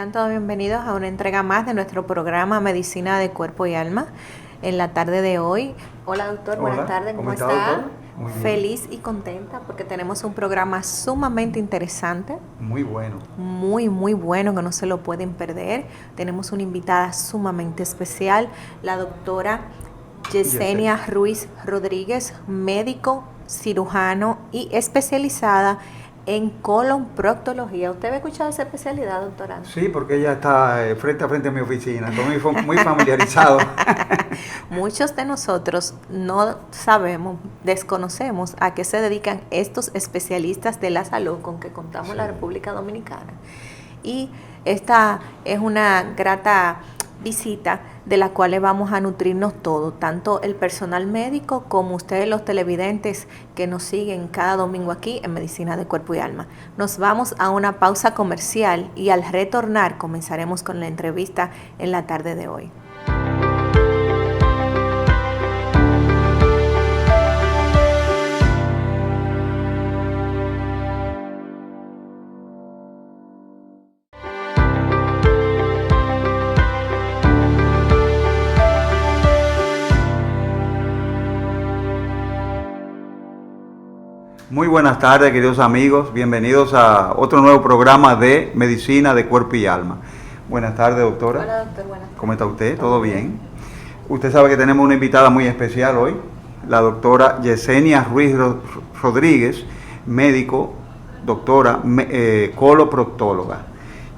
Sean todos bienvenidos a una entrega más de nuestro programa Medicina de Cuerpo y Alma en la tarde de hoy. Hola doctor, buenas tardes, ¿cómo está? Muy bien. Feliz y contenta porque tenemos un programa sumamente interesante. Muy bueno. Muy bueno, que no se lo pueden perder. Tenemos una invitada sumamente especial, la doctora Yesenia Ruiz Rodríguez, médico, cirujano y especializada en colonproctología. ¿Usted había escuchado esa especialidad, doctora? Sí, porque ella está frente a frente a mi oficina, estoy muy familiarizado. Muchos de nosotros no sabemos, desconocemos a qué se dedican estos especialistas de la salud con que contamos en la República Dominicana. Y esta es una grata visita de la cual vamos a nutrirnos todo, tanto el personal médico como ustedes los televidentes que nos siguen cada domingo aquí en Medicina de Cuerpo y Alma. Nos vamos a una pausa comercial y al retornar comenzaremos con la entrevista en la tarde de hoy. Muy buenas tardes, queridos amigos. Bienvenidos a otro nuevo programa de Medicina de Cuerpo y Alma. Buenas tardes, doctora. Hola, doctor. Buenas tardes. ¿Cómo está usted? ¿Todo bien? Usted sabe que tenemos una invitada muy especial hoy, la doctora Yesenia Ruiz Rodríguez, médico, doctora, coloproctóloga.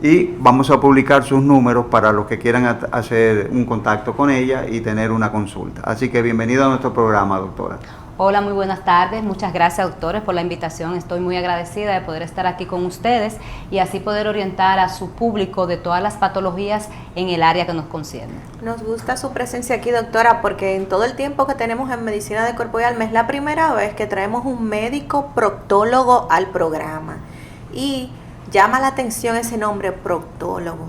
Y vamos a publicar sus números para los que quieran hacer un contacto con ella y tener una consulta. Así que bienvenida a nuestro programa, doctora. Hola, muy buenas tardes. Muchas gracias, doctores, por la invitación. Estoy muy agradecida de poder estar aquí con ustedes y así poder orientar a su público de todas las patologías en el área que nos concierne. Nos gusta su presencia aquí, doctora, porque en todo el tiempo que tenemos en Medicina de Cuerpo y Alma es la primera vez que traemos un médico proctólogo al programa. Y llama la atención ese nombre, proctólogo.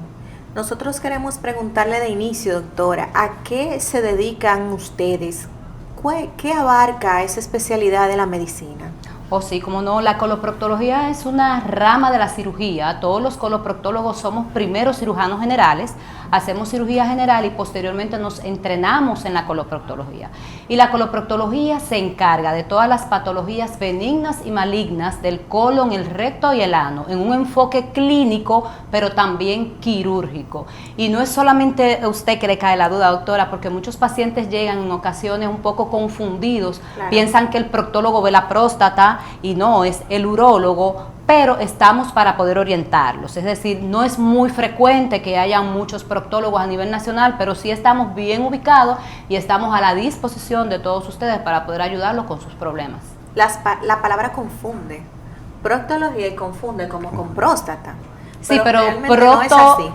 Nosotros queremos preguntarle de inicio, doctora, ¿a qué se dedican ustedes? ¿Qué abarca esa especialidad de la medicina? Sí, como no, la coloproctología es una rama de la cirugía. Todos los coloproctólogos somos primero cirujanos generales, hacemos cirugía general y posteriormente nos entrenamos en la coloproctología. Y la coloproctología se encarga de todas las patologías benignas y malignas del colon, el recto y el ano, en un enfoque clínico, pero también quirúrgico. Y no es solamente a usted que le cae la duda, doctora, porque muchos pacientes llegan en ocasiones un poco confundidos, piensan que el proctólogo ve la próstata, y no, es el urólogo, pero estamos para poder orientarlos. Es decir, no es muy frecuente que haya muchos proctólogos a nivel nacional, pero sí estamos bien ubicados y estamos a la disposición de todos ustedes para poder ayudarlos con sus problemas. La palabra confunde, proctología, y confunde como con próstata. Sí, pero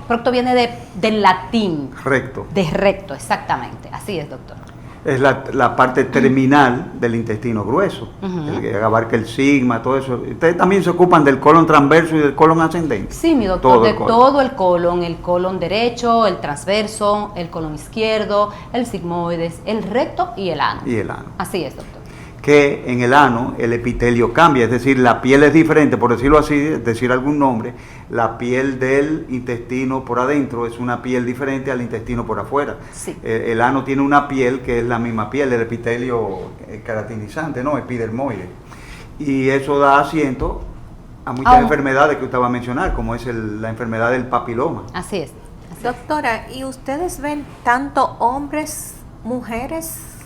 procto viene del latín. Recto. De recto, exactamente. Así es, doctor. Es la parte terminal del intestino grueso, el que abarca el sigma, todo eso. ¿Ustedes también se ocupan del colon transverso y del colon ascendente? Sí, mi doctor, todo el colon derecho, el transverso, el colon izquierdo, el sigmoides, el recto y el ano. Y el ano. Así es, doctor. Que en el ano el epitelio cambia, es decir, la piel es diferente, por decirlo así, decir algún nombre, la piel del intestino por adentro es una piel diferente al intestino por afuera. Sí. El ano tiene una piel que es la misma piel, el epitelio queratinizante, ¿no? Epidermoide. Y eso da asiento a muchas enfermedades que usted va a mencionar, como es la enfermedad del papiloma. Así es. Doctora, ¿y ustedes ven tanto hombres, mujeres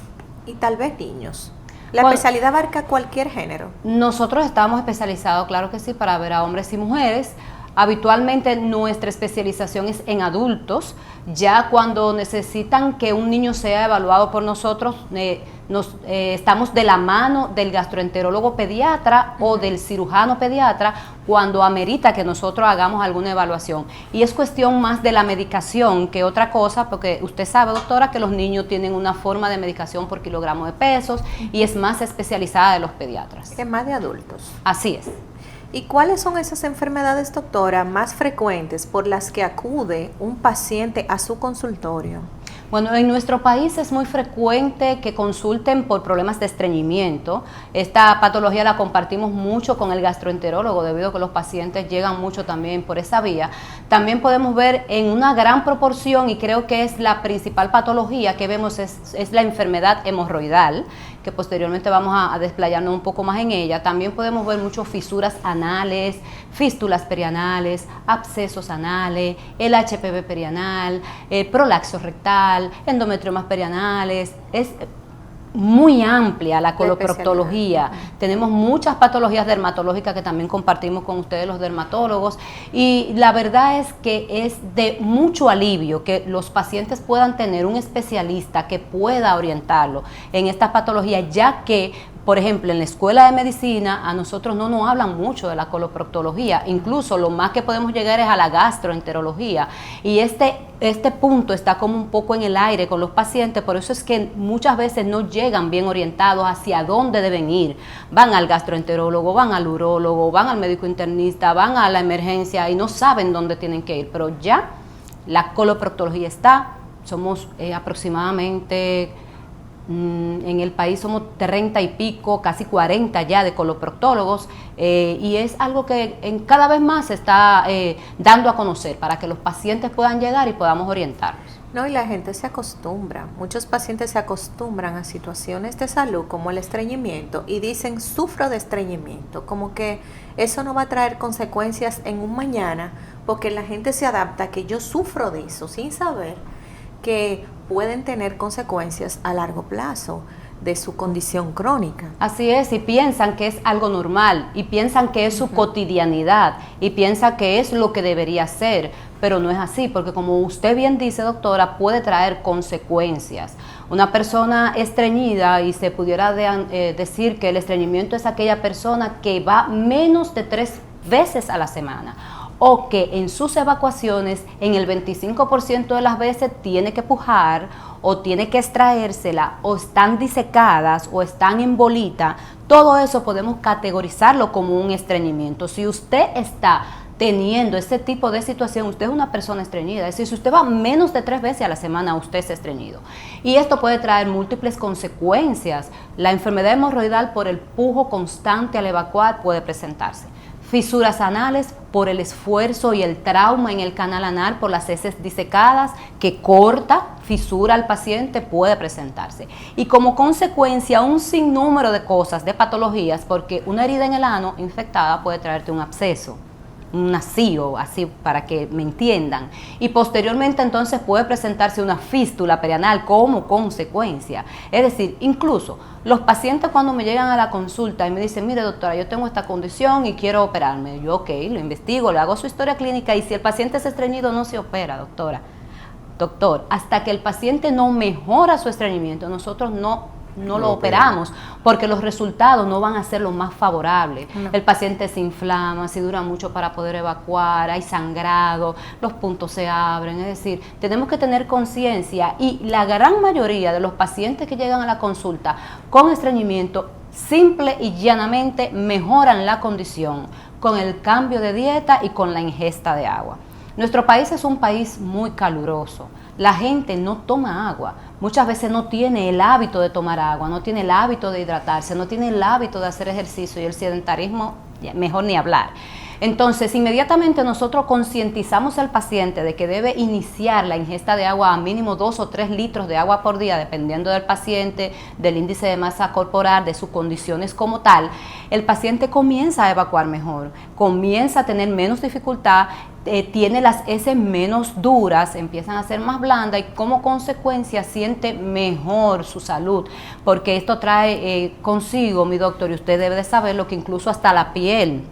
y tal vez niños? ¿La especialidad abarca cualquier género? Nosotros estamos especializados, claro que sí, para ver a hombres y mujeres. Habitualmente nuestra especialización es en adultos. Ya cuando necesitan que un niño sea evaluado por nosotros, estamos de la mano del gastroenterólogo pediatra o del cirujano pediatra cuando amerita que nosotros hagamos alguna evaluación. Y es cuestión más de la medicación que otra cosa, porque usted sabe, doctora, que los niños tienen una forma de medicación por kilogramo de pesos y es más especializada de los pediatras. Es más de adultos. Así es. ¿Y cuáles son esas enfermedades, doctora, más frecuentes por las que acude un paciente a su consultorio? Bueno, en nuestro país es muy frecuente que consulten por problemas de estreñimiento. Esta patología la compartimos mucho con el gastroenterólogo debido a que los pacientes llegan mucho también por esa vía. También podemos ver en una gran proporción, y creo que es la principal patología que vemos, es la enfermedad hemorroidal, que posteriormente vamos a desplayarnos un poco más en ella. También podemos ver muchas fisuras anales, fístulas perianales, abscesos anales, el HPV perianal, prolapso rectal, endometriomas perianales. Es muy amplia la coloproctología. Tenemos muchas patologías dermatológicas que también compartimos con ustedes los dermatólogos, y la verdad es que es de mucho alivio que los pacientes puedan tener un especialista que pueda orientarlo en estas patologías, ya que por ejemplo, en la escuela de medicina a nosotros no nos hablan mucho de la coloproctología, incluso lo más que podemos llegar es a la gastroenterología, y este punto está como un poco en el aire con los pacientes. Por eso es que muchas veces no llegan bien orientados hacia dónde deben ir. Van al gastroenterólogo, van al urólogo, van al médico internista, van a la emergencia y no saben dónde tienen que ir, pero ya la coloproctología está. Somos aproximadamente... en el país somos 30 y pico, casi 40 ya de coloproctólogos, y es algo que cada vez más se está dando a conocer para que los pacientes puedan llegar y podamos orientarlos. No, y la gente se acostumbra, muchos pacientes se acostumbran a situaciones de salud como el estreñimiento y dicen sufro de estreñimiento, como que eso no va a traer consecuencias en un mañana, porque la gente se adapta a que yo sufro de eso sin saber que pueden tener consecuencias a largo plazo de su condición crónica. Así es, y piensan que es algo normal, y piensan que es su cotidianidad, y piensan que es lo que debería ser, pero no es así, porque como usted bien dice, doctora, puede traer consecuencias. Una persona estreñida, y se pudiera decir que el estreñimiento es aquella persona que va menos de 3 veces a la semana, o que en sus evacuaciones en el 25% de las veces tiene que pujar o tiene que extraérsela, o están disecadas o están en bolita. Todo eso podemos categorizarlo como un estreñimiento. Si usted está teniendo ese tipo de situación, usted es una persona estreñida. Es decir, si usted va menos de 3 veces a la semana, usted es estreñido. Y esto puede traer múltiples consecuencias. La enfermedad hemorroidal por el pujo constante al evacuar puede presentarse. Fisuras anales por el esfuerzo y el trauma en el canal anal por las heces disecadas, que corta, fisura al paciente, puede presentarse. Y como consecuencia un sinnúmero de cosas, de patologías, porque una herida en el ano infectada puede traerte un absceso, un nacido, así para que me entiendan, y posteriormente entonces puede presentarse una fístula perianal como consecuencia. Es decir, incluso los pacientes cuando me llegan a la consulta y me dicen, mire doctora, yo tengo esta condición y quiero operarme, yo ok, lo investigo, le hago su historia clínica, y si el paciente es estreñido no se opera, doctor, hasta que el paciente no mejora su estreñimiento, nosotros no lo operamos, porque los resultados no van a ser los más favorables. No. El paciente se inflama, se dura mucho para poder evacuar, hay sangrado, los puntos se abren. Es decir, tenemos que tener conciencia, y la gran mayoría de los pacientes que llegan a la consulta con estreñimiento simple y llanamente mejoran la condición con el cambio de dieta y con la ingesta de agua. Nuestro país es un país muy caluroso. La gente no toma agua, muchas veces no tiene el hábito de tomar agua, no tiene el hábito de hidratarse, no tiene el hábito de hacer ejercicio, y el sedentarismo, mejor ni hablar. Entonces, inmediatamente nosotros concientizamos al paciente de que debe iniciar la ingesta de agua a mínimo 2 o 3 litros de agua por día, dependiendo del paciente, del índice de masa corporal, de sus condiciones como tal. El paciente comienza a evacuar mejor, comienza a tener menos dificultad, tiene las heces menos duras, empiezan a ser más blandas, y como consecuencia siente mejor su salud, porque esto trae consigo, mi doctor, y usted debe de saberlo, que incluso hasta la piel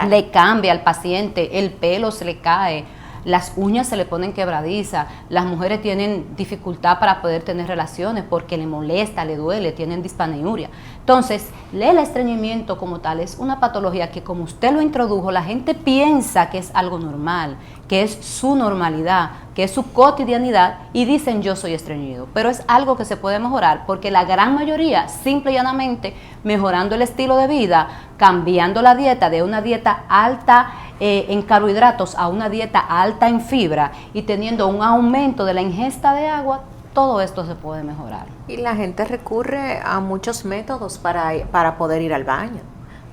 le cambia al paciente, el pelo se le cae, las uñas se le ponen quebradizas, las mujeres tienen dificultad para poder tener relaciones porque le molesta, le duele, tienen dispaneuria. Entonces, el estreñimiento como tal es una patología que, como usted lo introdujo, la gente piensa que es algo normal, que es su normalidad, que es su cotidianidad, y dicen yo soy estreñido, pero es algo que se puede mejorar, porque la gran mayoría, simple y llanamente, mejorando el estilo de vida, cambiando la dieta de una dieta alta en carbohidratos a una dieta alta en fibra, y teniendo un aumento de la ingesta de agua, todo esto se puede mejorar. Y la gente recurre a muchos métodos para poder ir al baño.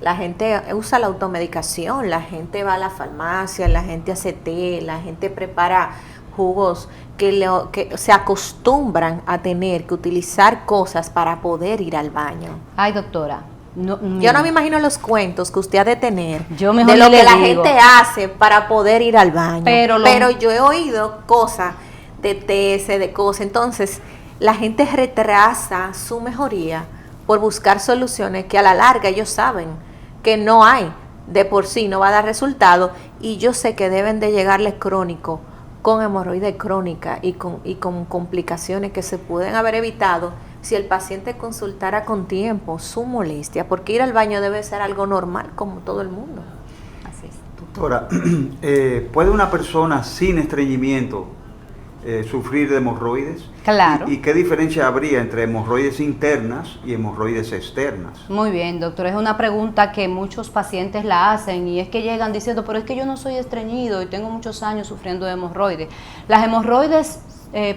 La gente usa la automedicación, la gente va a la farmacia, la gente hace té, la gente prepara jugos que se acostumbran a tener que utilizar cosas para poder ir al baño. Ay, doctora. No, yo no me imagino los cuentos que usted ha de tener yo mejor de lo que la digo. gente hace para poder ir al baño. Pero yo he oído cosas de TS, de cosas. Entonces, la gente retrasa su mejoría por buscar soluciones que a la larga ellos saben que no hay, de por sí no va a dar resultado, y yo sé que deben de llegarles crónico, con hemorroides crónica y con complicaciones que se pueden haber evitado si el paciente consultara con tiempo su molestia, porque ir al baño debe ser algo normal como todo el mundo. Así es. Doctora, ¿puede una persona sin estreñimiento sufrir de hemorroides? Claro. ¿Y qué diferencia habría entre hemorroides internas y hemorroides externas? Muy bien, doctor. Es una pregunta que muchos pacientes la hacen y es que llegan diciendo, pero es que yo no soy estreñido y tengo muchos años sufriendo de hemorroides. Las hemorroides,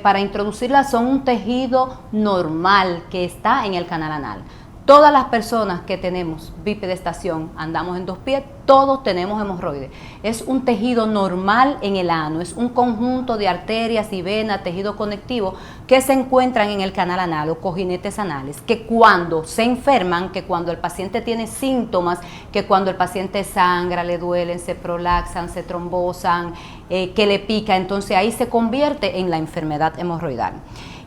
para introducirlas, son un tejido normal que está en el canal anal. Todas las personas que tenemos bipedestación, andamos en 2 pies, todos tenemos hemorroides. Es un tejido normal en el ano, es un conjunto de arterias y venas, tejido conectivo, que se encuentran en el canal anal o cojinetes anales, que cuando se enferman, que cuando el paciente tiene síntomas, que cuando el paciente sangra, le duelen, se prolaxan, se trombosan, que le pica, entonces ahí se convierte en la enfermedad hemorroidal.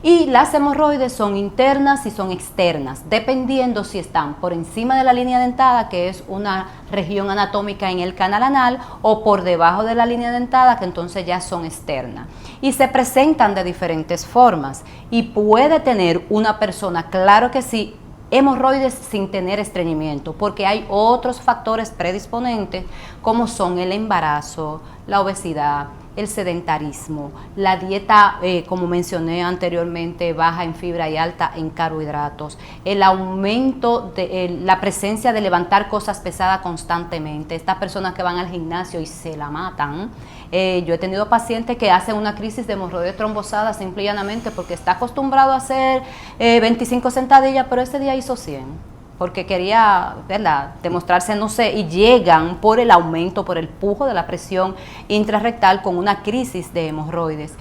Y las hemorroides son internas y son externas, dependiendo si están por encima de la línea dentada, que es una región anatómica en el canal anal, o por debajo de la línea dentada, que entonces ya son externas. Y se presentan de diferentes formas. Y puede tener una persona, claro que sí, hemorroides sin tener estreñimiento, porque hay otros factores predisponentes, como son el embarazo, la obesidad, el sedentarismo, la dieta, como mencioné anteriormente, baja en fibra y alta en carbohidratos, el aumento de la presencia de levantar cosas pesadas constantemente, estas personas que van al gimnasio y se la matan. Yo he tenido pacientes que hacen una crisis de hemorroides trombosadas simple y llanamente porque está acostumbrado a hacer 25 sentadillas, pero ese día hizo 100. Porque quería, ¿verdad?, demostrarse, no sé, y llegan por el aumento, por el pujo de la presión intrarrectal con una crisis de hemorroides.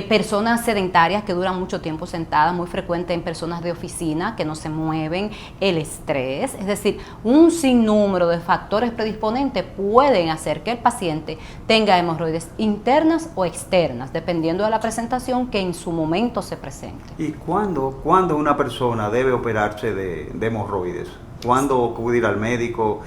Personas sedentarias que duran mucho tiempo sentadas, muy frecuente en personas de oficina que no se mueven, el estrés, es decir, un sinnúmero de factores predisponentes pueden hacer que el paciente tenga hemorroides internas o externas, dependiendo de la presentación que en su momento se presente. ¿Y cuándo una persona debe operarse de hemorroides? ¿Cuándo acudir al médico?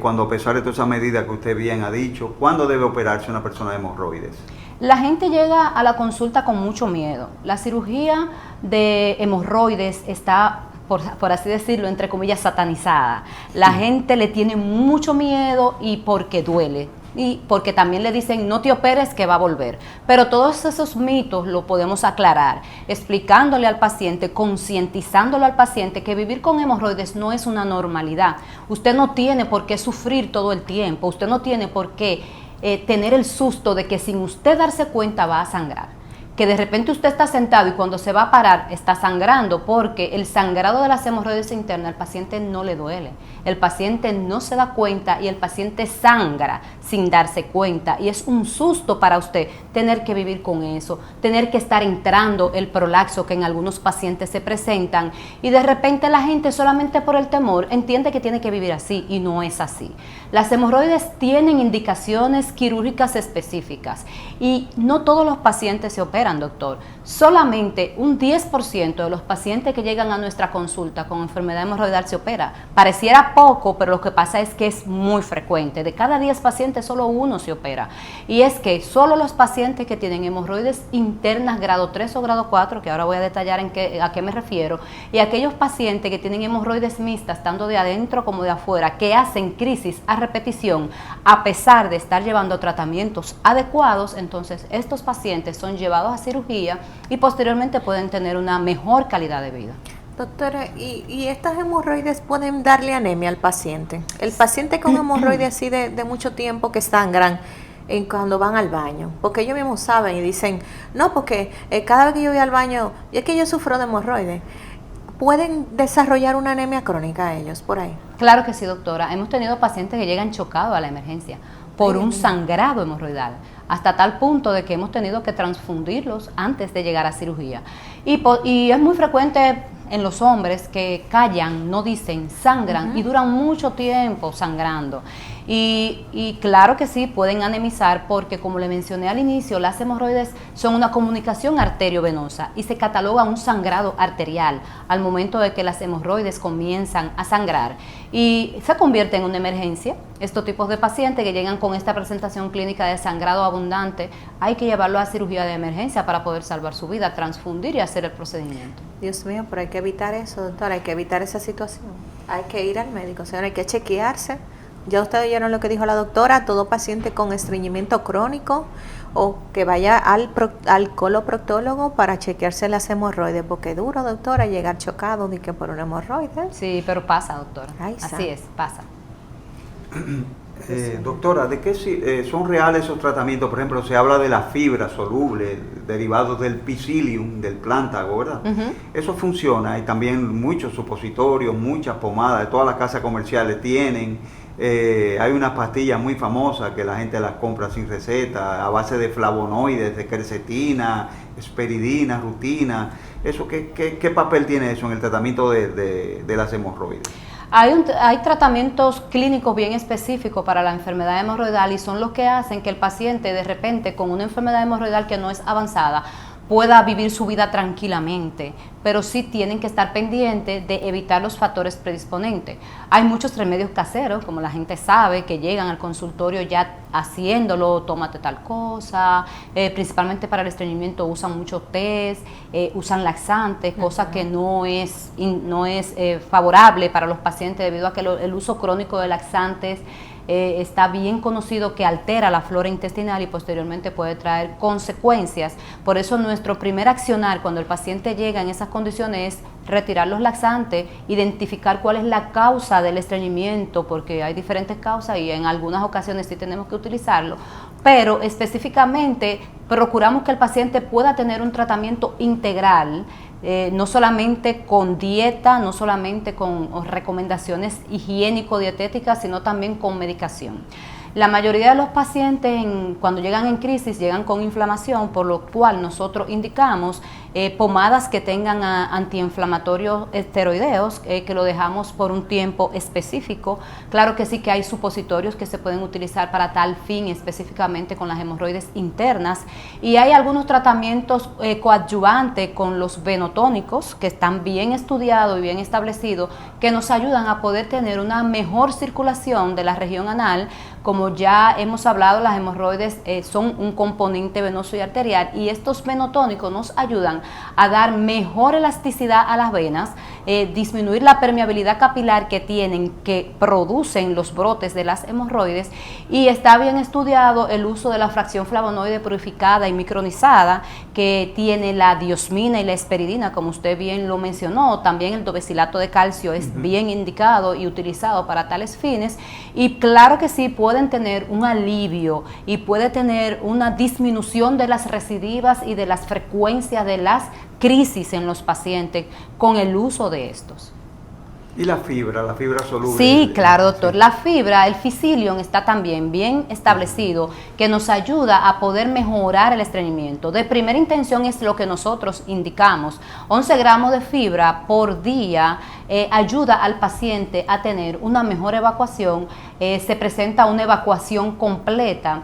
Cuando, a pesar de todas esas medidas que usted bien ha dicho, ¿cuándo debe operarse una persona de hemorroides? La gente llega a la consulta con mucho miedo. La cirugía de hemorroides está, por así decirlo, entre comillas, satanizada. La gente le tiene mucho miedo y porque duele. Y porque también le dicen no te operes que va a volver, pero todos esos mitos lo podemos aclarar explicándole al paciente, concientizándolo al paciente que vivir con hemorroides no es una normalidad. Usted no tiene por qué sufrir todo el tiempo, usted no tiene por qué tener el susto de que sin usted darse cuenta va a sangrar, que de repente usted está sentado y cuando se va a parar está sangrando, porque el sangrado de las hemorroides internas al paciente no le duele, el paciente no se da cuenta y el paciente sangra sin darse cuenta, y es un susto para usted tener que vivir con eso, tener que estar entrando el prolaxo que en algunos pacientes se presentan, y de repente la gente solamente por el temor entiende que tiene que vivir así, y no es así. Las hemorroides tienen indicaciones quirúrgicas específicas y no todos los pacientes se operan, doctor. Solamente un 10% de los pacientes que llegan a nuestra consulta con enfermedad hemorroidal se opera. Pareciera poco, pero lo que pasa es que es muy frecuente. De cada 10 pacientes, solo uno se opera. Y es que solo los pacientes que tienen hemorroides internas grado 3 o grado 4, que ahora voy a detallar a qué me refiero, y aquellos pacientes que tienen hemorroides mixtas, tanto de adentro como de afuera, que hacen crisis a repetición, a pesar de estar llevando tratamientos adecuados, entonces estos pacientes son llevados a cirugía y posteriormente pueden tener una mejor calidad de vida. Doctora, ¿y estas hemorroides pueden darle anemia al paciente? El paciente con hemorroides así de mucho tiempo que sangran, en cuando van al baño, porque ellos mismos saben y dicen, no, porque cada vez que yo voy al baño, es que yo sufro de hemorroides. ¿Pueden desarrollar una anemia crónica ellos por ahí? Claro que sí, doctora. Hemos tenido pacientes que llegan chocados a la emergencia por un sangrado hemorroidal, hasta tal punto de que hemos tenido que transfundirlos antes de llegar a cirugía. Y es muy frecuente en los hombres que callan, no dicen, sangran y duran mucho tiempo sangrando. Y claro que sí, pueden anemizar porque, como le mencioné al inicio, las hemorroides son una comunicación arteriovenosa y se cataloga un sangrado arterial al momento de que las hemorroides comienzan a sangrar. Y se convierte en una emergencia. Estos tipos de pacientes que llegan con esta presentación clínica de sangrado abundante, hay que llevarlo a cirugía de emergencia para poder salvar su vida, transfundir y hacer el procedimiento. Dios mío, pero hay que evitar eso, doctora, hay que evitar esa situación. Hay que ir al médico, señora, hay que chequearse. Ya ustedes oyeron lo que dijo la doctora, todo paciente con estreñimiento crónico o que vaya al coloproctólogo para chequearse las hemorroides, porque es duro, doctora, llegar chocado de que por una hemorroide. Sí, pero pasa, doctora. Ay, así es, pasa. Doctora, ¿de qué son reales esos tratamientos? Por ejemplo, se habla de la fibra soluble, derivados del psyllium, del plántago, ¿verdad? Eso funciona. Hay también muchos supositorios, muchas pomadas, de todas las casas comerciales tienen. Hay unas pastillas muy famosas que la gente las compra sin receta, a base de flavonoides, de quercetina, esperidina, rutina. ¿Eso qué papel tiene eso en el tratamiento de las hemorroides? Hay tratamientos clínicos bien específicos para la enfermedad hemorroidal y son los que hacen que el paciente de repente con una enfermedad hemorroidal que no es avanzada pueda vivir su vida tranquilamente, pero sí tienen que estar pendientes de evitar los factores predisponentes. Hay muchos remedios caseros, como la gente sabe, que llegan al consultorio ya haciéndolo, tómate tal cosa, principalmente para el estreñimiento usan mucho test, usan laxantes, cosa que no es favorable para los pacientes debido a que el uso crónico de laxantes está bien conocido que altera la flora intestinal y posteriormente puede traer consecuencias. Por eso nuestro primer accionar cuando el paciente llega en esas condiciones es retirar los laxantes, identificar cuál es la causa del estreñimiento, porque hay diferentes causas y en algunas ocasiones sí tenemos que utilizarlo, pero específicamente procuramos que el paciente pueda tener un tratamiento integral, no solamente con dieta, no solamente con recomendaciones higiénico-dietéticas, sino también con medicación. La mayoría de los pacientes cuando llegan en crisis llegan con inflamación, por lo cual nosotros indicamos pomadas que tengan antiinflamatorios esteroideos, que lo dejamos por un tiempo específico. Claro que sí que hay supositorios que se pueden utilizar para tal fin, específicamente con las hemorroides internas, y hay algunos tratamientos coadyuvantes con los venotónicos que están bien estudiados y bien establecidos, que nos ayudan a poder tener una mejor circulación de la región anal. Como ya hemos hablado, las hemorroides son un componente venoso y arterial, y estos venotónicos nos ayudan a dar mejor elasticidad a las venas, disminuir la permeabilidad capilar que producen los brotes de las hemorroides, y está bien estudiado el uso de la fracción flavonoide purificada y micronizada que tiene la diosmina y la esperidina, como usted bien lo mencionó. También el dovecilato de calcio es bien indicado y utilizado para tales fines, y claro que sí pueden tener un alivio y puede tener una disminución de las recidivas y de las frecuencias de las crisis en los pacientes con el uso de estos. ¿Y la fibra soluble? Sí, claro, doctor. La fibra, el psyllium, está también bien establecido, que nos ayuda a poder mejorar el estreñimiento. De primera intención es lo que nosotros indicamos. 11 gramos de fibra por día ayuda al paciente a tener una mejor evacuación. Se presenta una evacuación completa.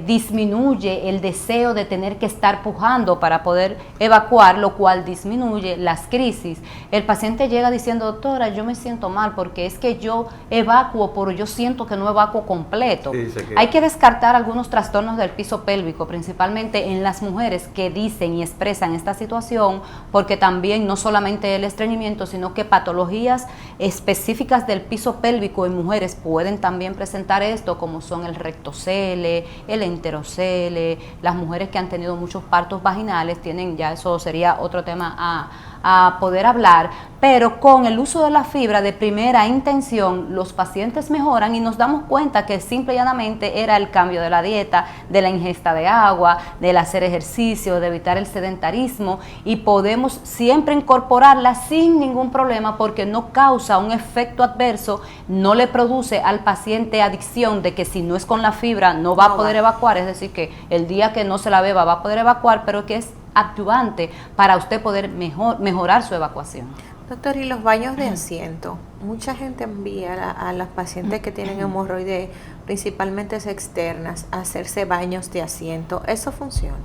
Disminuye el deseo de tener que estar pujando para poder evacuar, lo cual disminuye las crisis. El paciente llega diciendo, doctora, yo me siento mal porque es que yo evacuo, pero yo siento que no evacuo completo. Sí, hay que descartar algunos trastornos del piso pélvico, principalmente en las mujeres que dicen y expresan esta situación, porque también no solamente el estreñimiento, sino que patologías específicas del piso pélvico en mujeres pueden también presentar esto, como son el rectocele, el enterocele. Las mujeres que han tenido muchos partos vaginales tienen, ya eso sería otro tema a poder hablar, pero con el uso de la fibra de primera intención, los pacientes mejoran y nos damos cuenta que simple y llanamente era el cambio de la dieta, de la ingesta de agua, del hacer ejercicio, de evitar el sedentarismo, y podemos siempre incorporarla sin ningún problema porque no causa un efecto adverso, no le produce al paciente adicción de que si no es con la fibra no va a poder evacuar, es decir, que el día que no se la beba va a poder evacuar, pero que es adyuvante para usted poder mejorar su evacuación. Doctor, y los baños de asiento, mucha gente envía a las pacientes que tienen hemorroides, principalmente externas, a hacerse baños de asiento. ¿Eso funciona?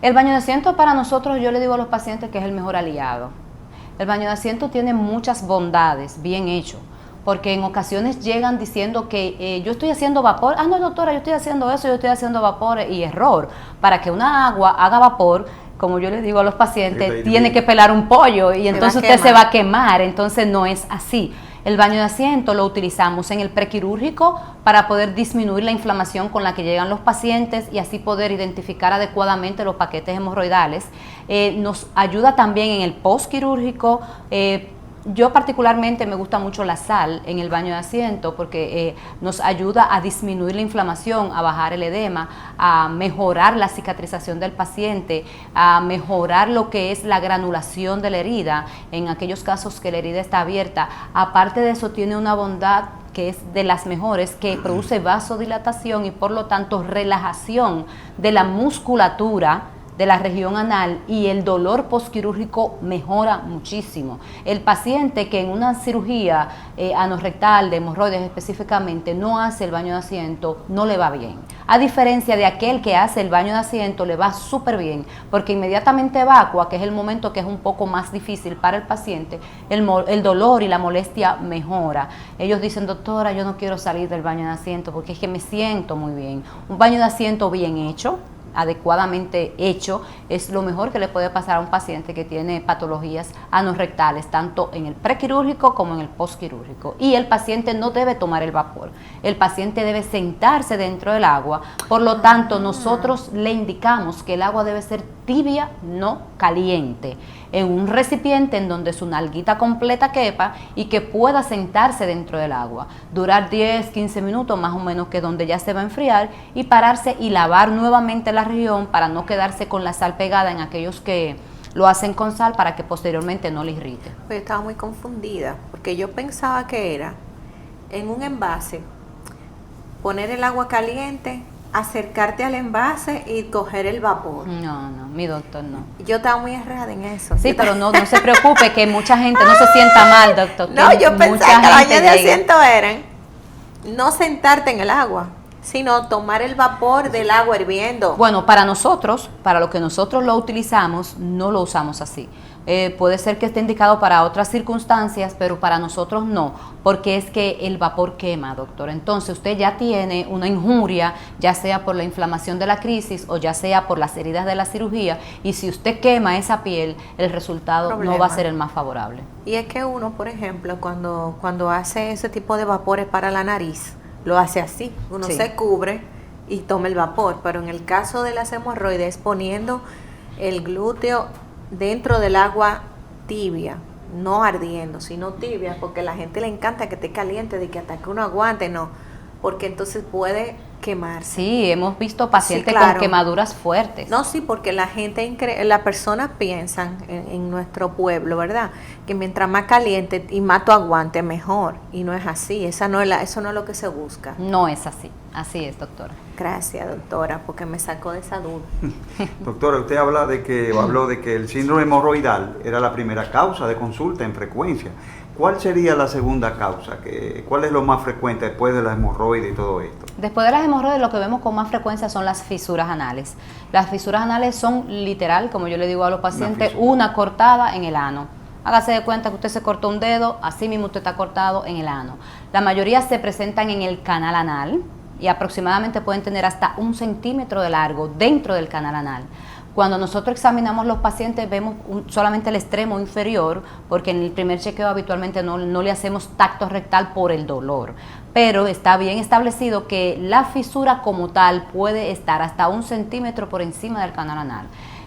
El baño de asiento para nosotros, yo le digo a los pacientes que es el mejor aliado. El baño de asiento tiene muchas bondades, bien hecho, porque en ocasiones llegan diciendo que yo estoy haciendo vapor, no doctora, yo estoy haciendo eso, yo estoy haciendo vapor, y error. Para que una agua haga vapor, como yo le digo a los pacientes, tiene que pelar un pollo y entonces usted se va a quemar, entonces no es así. El baño de asiento lo utilizamos en el prequirúrgico para poder disminuir la inflamación con la que llegan los pacientes y así poder identificar adecuadamente los paquetes hemorroidales. Nos ayuda también en el postquirúrgico. Yo particularmente me gusta mucho la sal en el baño de asiento porque nos ayuda a disminuir la inflamación, a bajar el edema, a mejorar la cicatrización del paciente, a mejorar lo que es la granulación de la herida en aquellos casos que la herida está abierta. Aparte de eso, tiene una bondad que es de las mejores, que produce vasodilatación y por lo tanto relajación de la musculatura de la región anal, y el dolor postquirúrgico mejora muchísimo. El paciente que en una cirugía anorrectal de hemorroides específicamente no hace el baño de asiento, no le va bien. A diferencia de aquel que hace el baño de asiento, le va súper bien, porque inmediatamente evacua, que es el momento que es un poco más difícil para el paciente, el dolor y la molestia mejora. Ellos dicen, doctora, yo no quiero salir del baño de asiento porque es que me siento muy bien. Un baño de asiento bien hecho, adecuadamente hecho, es lo mejor que le puede pasar a un paciente que tiene patologías anorrectales, tanto en el prequirúrgico como en el postquirúrgico. Y el paciente no debe tomar el vapor, el paciente debe sentarse dentro del agua, por lo tanto nosotros le indicamos que el agua debe ser tibia, no caliente, en un recipiente en donde su nalguita completa quepa y que pueda sentarse dentro del agua, durar 10, 15 minutos más o menos, que donde ya se va a enfriar, y pararse y lavar nuevamente la región para no quedarse con la sal pegada en aquellos que lo hacen con sal, para que posteriormente no le irrite. Pues estaba muy confundida porque yo pensaba que era en un envase poner el agua caliente, acercarte al envase y coger el vapor. No, mi doctor, no. Yo estaba muy errada en eso. Sí, pero no se preocupe, que mucha gente no se sienta mal, doctor. No, yo pensaba que los baños de asiento eran no sentarte en el agua, sino tomar el vapor del agua hirviendo. Bueno, para nosotros, para lo que nosotros lo utilizamos, no lo usamos así. Puede ser que esté indicado para otras circunstancias, pero para nosotros no, porque es que el vapor quema, doctor. Entonces usted ya tiene una injuria, ya sea por la inflamación de la crisis o ya sea por las heridas de la cirugía, y si usted quema esa piel, el resultado no va a ser el más favorable. Y es que uno, por ejemplo, cuando hace ese tipo de vapores para la nariz, lo hace así, uno se cubre y toma el vapor, pero en el caso de las hemorroides, poniendo el glúteo dentro del agua tibia, no ardiendo, sino tibia, porque a la gente le encanta que esté caliente, de que hasta que uno aguante, no, porque entonces puede quemarse. Sí, hemos visto pacientes con quemaduras fuertes. No, sí, porque la gente, las personas piensan en nuestro pueblo, ¿verdad? Que mientras más caliente y más tu aguante, mejor. Y no es así, eso no es lo que se busca. No es así es, doctora. Gracias, doctora, porque me sacó de esa duda. Doctora, usted habló de que el síndrome hemorroidal era la primera causa de consulta en frecuencia. ¿Cuál sería la segunda causa? ¿Cuál es lo más frecuente después de las hemorroides y todo esto? Después de las hemorroides, lo que vemos con más frecuencia son las fisuras anales. Las fisuras anales son literal, como yo le digo a los pacientes, una cortada en el ano. Hágase de cuenta que usted se cortó un dedo, así mismo usted está cortado en el ano. La mayoría se presentan en el canal anal y aproximadamente pueden tener hasta 1 centímetro de largo dentro del canal anal. Cuando nosotros examinamos los pacientes vemos solamente el extremo inferior, porque en el primer chequeo habitualmente no le hacemos tacto rectal por el dolor. Pero está bien establecido que la fisura como tal puede estar hasta 1 centímetro por encima del canal anal.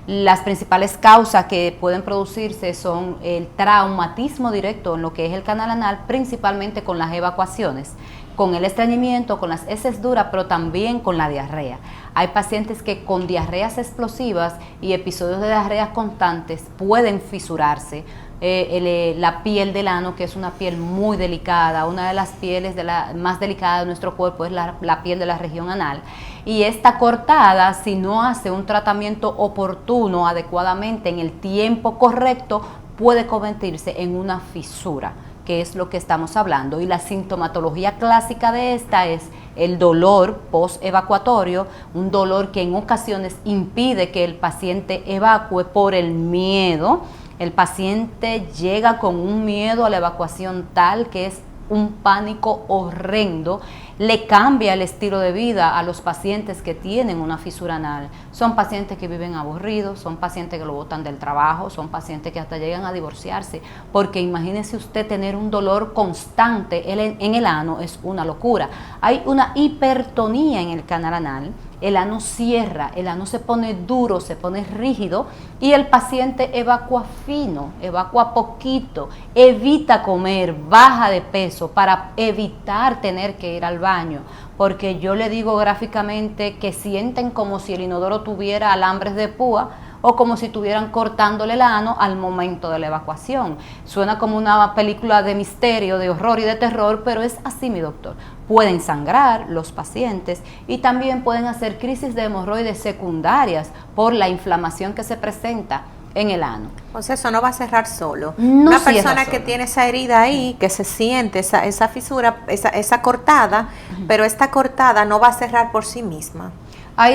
Las principales causas que pueden producirse son el traumatismo directo en lo que es el canal anal, principalmente con las evacuaciones, con el estreñimiento, con las heces duras, pero también con la diarrea. Hay pacientes que con diarreas explosivas y episodios de diarreas constantes pueden fisurarse. La piel del ano, que es una piel muy delicada, una de las pieles más delicadas de nuestro cuerpo es la piel de la región anal, y esta cortada, si no hace un tratamiento oportuno, adecuadamente, en el tiempo correcto, puede convertirse en una fisura, que es lo que estamos hablando. Y la sintomatología clásica de esta es el dolor post-evacuatorio, un dolor que en ocasiones impide que el paciente evacúe por el miedo. El paciente llega con un miedo a la evacuación tal que es un pánico horrendo, le cambia el estilo de vida a los pacientes que tienen una fisura anal. Son pacientes que viven aburridos, son pacientes que lo botan del trabajo, son pacientes que hasta llegan a divorciarse, porque imagínese usted tener un dolor constante en el ano, es una locura. Hay una hipertonía en el canal anal, el ano cierra, el ano se pone duro, se pone rígido y el paciente evacúa fino, evacúa poquito, evita comer, baja de peso para evitar tener que ir al baño, porque yo le digo gráficamente que sienten como si el inodoro tuviera alambres de púa o como si estuvieran cortándole el ano al momento de la evacuación. Suena como una película de misterio, de horror y de terror, pero es así, mi doctor. Pueden sangrar los pacientes y también pueden hacer crisis de hemorroides secundarias por la inflamación que se presenta en el ano. O sea, eso no va a cerrar solo. No Una cierra persona solo. que tiene esa herida ahí, que se siente esa fisura, esa cortada, pero esta cortada no va a cerrar por sí misma.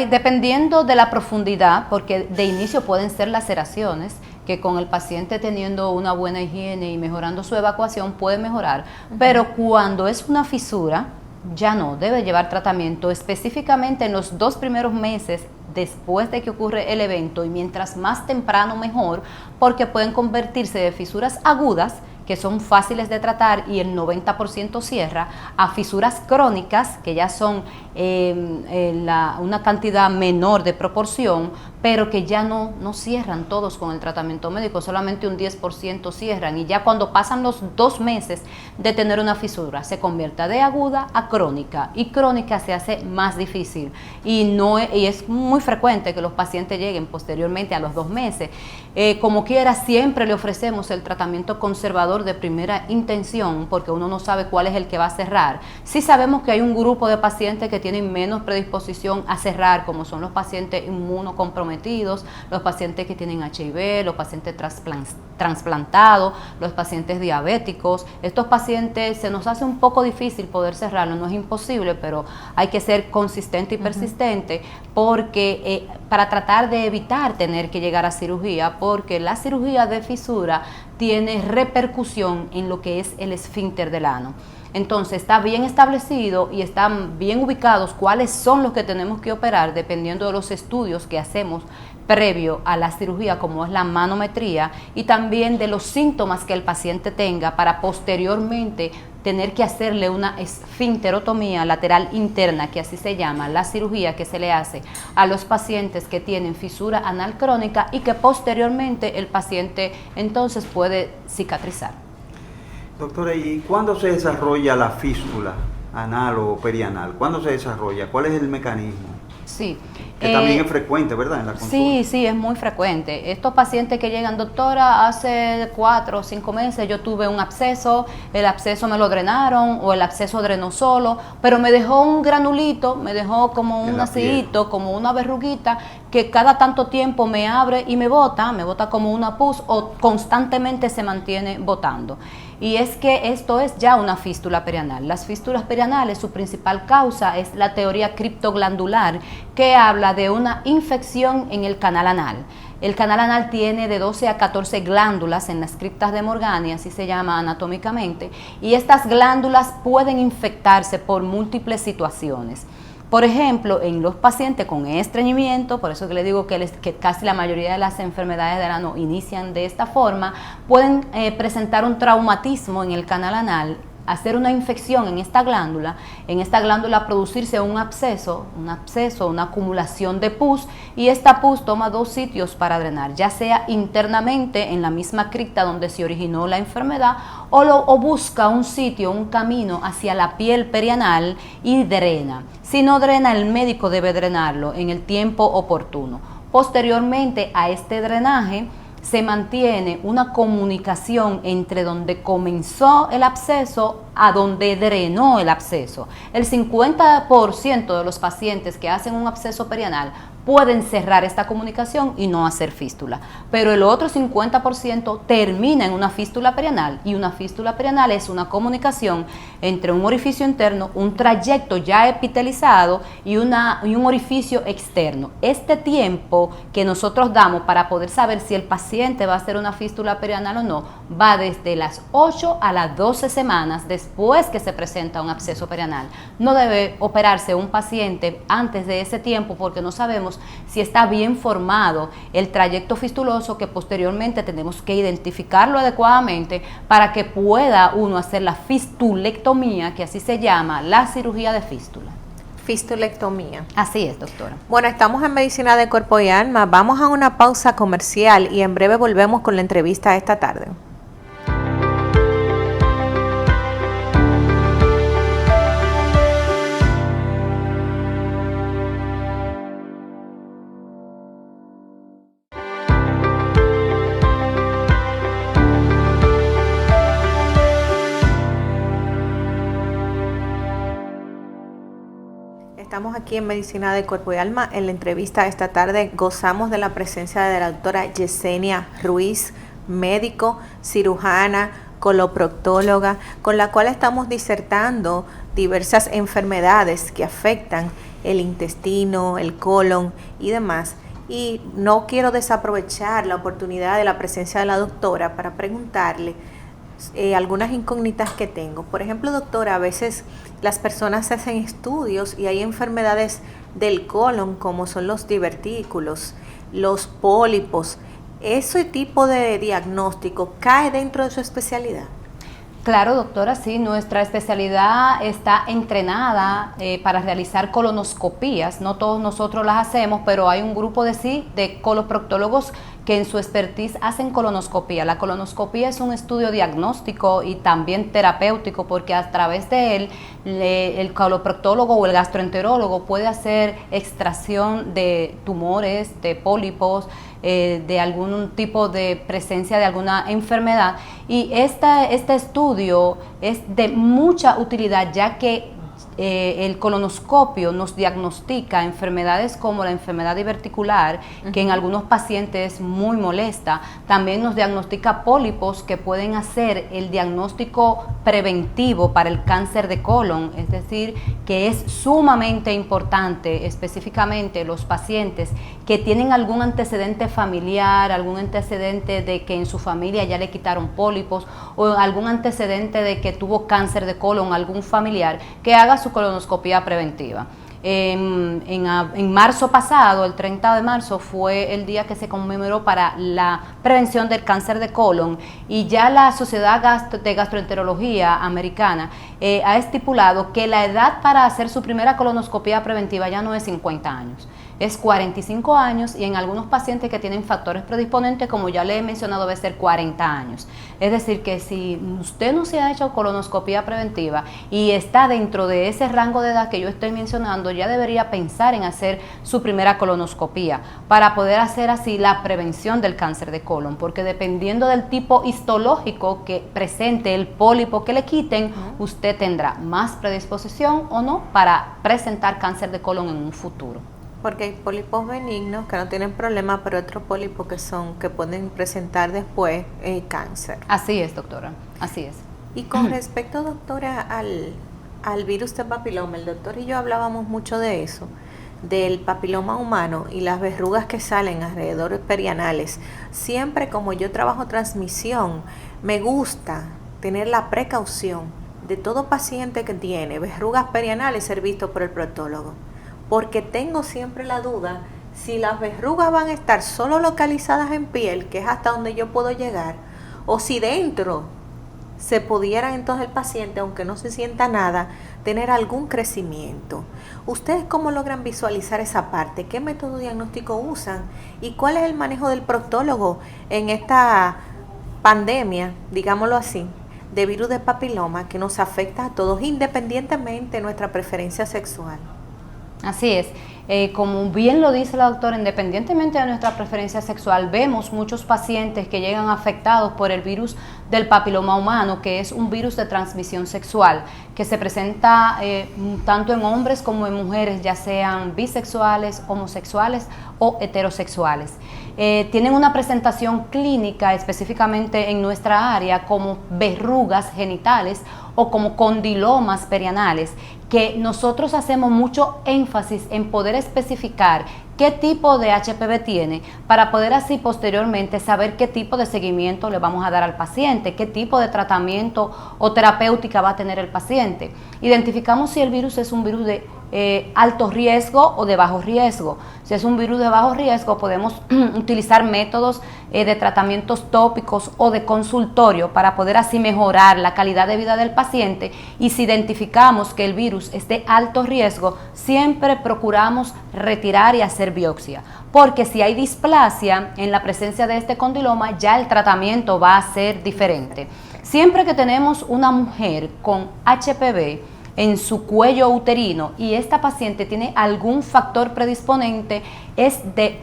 Dependiendo de la profundidad, porque de inicio pueden ser laceraciones, que con el paciente teniendo una buena higiene y mejorando su evacuación puede mejorar, pero cuando es una fisura, ya no, debe llevar tratamiento específicamente en los 2 primeros meses después de que ocurre el evento, y mientras más temprano mejor, porque pueden convertirse de fisuras agudas, que son fáciles de tratar y el 90% cierra, a fisuras crónicas, que ya son una cantidad menor de proporción, pero que ya no cierran todos con el tratamiento médico, solamente un 10% cierran, y ya cuando pasan los 2 meses de tener una fisura, se convierte de aguda a crónica, y crónica se hace más difícil, y es muy frecuente que los pacientes lleguen posteriormente a los 2 meses. Como quiera, siempre le ofrecemos el tratamiento conservador de primera intención, porque uno no sabe cuál es el que va a cerrar. Sí sabemos que hay un grupo de pacientes que tienen menos predisposición a cerrar, como son los pacientes inmunocomprometidos, los pacientes que tienen HIV, los pacientes trasplantados, los pacientes diabéticos. Estos pacientes se nos hace un poco difícil poder cerrarlo, no es imposible, pero hay que ser consistente y persistente, porque para tratar de evitar tener que llegar a cirugía, porque la cirugía de fisura tiene repercusión en lo que es el esfínter del ano. Entonces está bien establecido y están bien ubicados cuáles son los que tenemos que operar dependiendo de los estudios que hacemos previo a la cirugía, como es la manometría, y también de los síntomas que el paciente tenga para posteriormente tener que hacerle una esfinterotomía lateral interna, que así se llama, la cirugía que se le hace a los pacientes que tienen fisura anal crónica y que posteriormente el paciente entonces puede cicatrizar. Doctora, ¿y cuándo se desarrolla la fístula anal o perianal? ¿Cuándo se desarrolla? ¿Cuál es el mecanismo? Sí. Que también es frecuente, ¿verdad? En la consulta. Sí, es muy frecuente. Estos pacientes que llegan, doctora, hace 4 o 5 meses yo tuve un absceso, el absceso me lo drenaron o el absceso drenó solo, pero me dejó un granulito, me dejó como un acidito, como una verruguita que cada tanto tiempo me abre y me bota como una pus, o constantemente se mantiene botando. Y es que esto es ya una fístula perianal. Las fístulas perianales, su principal causa es la teoría criptoglandular, que habla de una infección en el canal anal. El canal anal tiene de 12 a 14 glándulas en las criptas de Morgani, así se llama anatómicamente, y estas glándulas pueden infectarse por múltiples situaciones. Por ejemplo, en los pacientes con estreñimiento, por eso que le digo que casi la mayoría de las enfermedades del ano inician de esta forma, pueden presentar un traumatismo en el canal anal hacer una infección en esta glándula producirse un absceso, una acumulación de pus, y esta pus toma dos sitios para drenar, ya sea internamente en la misma cripta donde se originó la enfermedad, o busca un sitio, un camino hacia la piel perianal y drena. Si no drena, el médico debe drenarlo en el tiempo oportuno. Posteriormente a este drenaje, se mantiene una comunicación entre donde comenzó el absceso a donde drenó el absceso. El 50% de los pacientes que hacen un absceso perianal pueden cerrar esta comunicación y no hacer fístula, pero el otro 50% termina en una fístula perianal, y una fístula perianal es una comunicación entre un orificio interno, un trayecto ya epitelizado y un orificio externo. Este tiempo que nosotros damos para poder saber si el paciente va a hacer una fístula perianal o no va desde las 8 a las 12 semanas después que se presenta un absceso perianal. No debe operarse un paciente antes de ese tiempo, porque no sabemos si está bien formado el trayecto fistuloso, que posteriormente tenemos que identificarlo adecuadamente para que pueda uno hacer la fistulectomía, que así se llama, la cirugía de fístula. Fistulectomía. Así es, doctora. Bueno, estamos en Medicina de Cuerpo y Alma. Vamos a una pausa comercial y en breve volvemos con la entrevista de esta tarde. Estamos aquí en Medicina de Cuerpo y Alma. En la entrevista de esta tarde gozamos de la presencia de la doctora Yesenia Ruiz, médico, cirujana, coloproctóloga, con la cual estamos disertando diversas enfermedades que afectan el intestino, el colon y demás. Y no quiero desaprovechar la oportunidad de la presencia de la doctora para preguntarle algunas incógnitas que tengo. Por ejemplo, doctora, a veces las personas hacen estudios y hay enfermedades del colon como son los divertículos, los pólipos. ¿Ese tipo de diagnóstico cae dentro de su especialidad? Claro, doctora, sí, nuestra especialidad está entrenada para realizar colonoscopías. No todos nosotros las hacemos, pero hay un grupo de coloproctólogos que en su expertise hacen colonoscopía. La colonoscopía es un estudio diagnóstico y también terapéutico, porque a través de él el coloproctólogo o el gastroenterólogo puede hacer extracción de tumores, de pólipos, de algún tipo de presencia de alguna enfermedad, y este estudio es de mucha utilidad, ya que el colonoscopio nos diagnostica enfermedades como la enfermedad diverticular, que en algunos pacientes es muy molesta. También nos diagnostica pólipos, que pueden hacer el diagnóstico preventivo para el cáncer de colon, es decir, que es sumamente importante, específicamente los pacientes que tienen algún antecedente familiar, algún antecedente de que en su familia ya le quitaron pólipos, o algún antecedente de que tuvo cáncer de colon, algún familiar, que haga su colonoscopía preventiva. En marzo pasado, el 30 de marzo, fue el día que se conmemoró para la prevención del cáncer de colon, y ya la Sociedad de Gastroenterología Americana ha estipulado que la edad para hacer su primera colonoscopía preventiva ya no es 50 años, es 45 años, y en algunos pacientes que tienen factores predisponentes, como ya le he mencionado, debe ser 40 años. Es decir, que si usted no se ha hecho colonoscopía preventiva y está dentro de ese rango de edad que yo estoy mencionando, ya debería pensar en hacer su primera colonoscopía para poder hacer así la prevención del cáncer de colon, porque dependiendo del tipo histológico que presente el pólipo que le quiten, usted tendrá más predisposición o no para presentar cáncer de colon en un futuro. Porque hay pólipos benignos que no tienen problema, pero otros pólipos que pueden presentar después cáncer. Así es, doctora, así es. Y con respecto, doctora, al virus de papiloma, el doctor y yo hablábamos mucho de eso, del papiloma humano y las verrugas que salen alrededor perianales. Siempre, como yo trabajo transmisión, me gusta tener la precaución de todo paciente que tiene verrugas perianales ser visto por el proctólogo, porque tengo siempre la duda si las verrugas van a estar solo localizadas en piel, que es hasta donde yo puedo llegar, o si dentro se pudiera entonces el paciente, aunque no se sienta nada, tener algún crecimiento. ¿Ustedes cómo logran visualizar esa parte? ¿Qué método diagnóstico usan? ¿Y cuál es el manejo del proctólogo en esta pandemia, digámoslo así, de virus de papiloma que nos afecta a todos independientemente de nuestra preferencia sexual? Así es. Como bien lo dice la doctora, independientemente de nuestra preferencia sexual, vemos muchos pacientes que llegan afectados por el virus del papiloma humano, que es un virus de transmisión sexual, que se presenta tanto en hombres como en mujeres, ya sean bisexuales, homosexuales o heterosexuales. Tienen una presentación clínica específicamente en nuestra área como verrugas genitales o como condilomas perianales, que nosotros hacemos mucho énfasis en poder especificar qué tipo de HPV tiene para poder así posteriormente saber qué tipo de seguimiento le vamos a dar al paciente, qué tipo de tratamiento o terapéutica va a tener el paciente. Identificamos si el virus es un virus de alto riesgo o de bajo riesgo. Si es un virus de bajo riesgo, podemos utilizar métodos de tratamientos tópicos o de consultorio para poder así mejorar la calidad de vida del paciente, y si identificamos que el virus es de alto riesgo, siempre procuramos retirar y hacer biopsia, porque si hay displasia en la presencia de este condiloma, ya el tratamiento va a ser diferente. Siempre que tenemos una mujer con HPV en su cuello uterino y esta paciente tiene algún factor predisponente, es de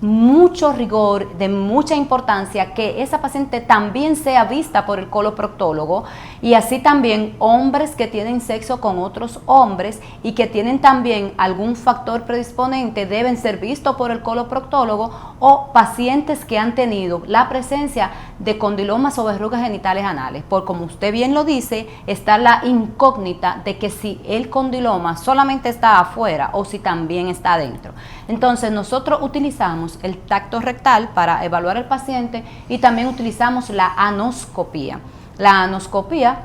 mucho rigor, de mucha importancia que esa paciente también sea vista por el coloproctólogo, y así también hombres que tienen sexo con otros hombres y que tienen también algún factor predisponente deben ser vistos por el coloproctólogo, o pacientes que han tenido la presencia de condilomas o verrugas genitales anales, por como usted bien lo dice, está la incógnita de que si el condiloma solamente está afuera o si también está adentro. Entonces nosotros utilizamos el tacto rectal para evaluar al paciente y también utilizamos la anoscopía. La anoscopía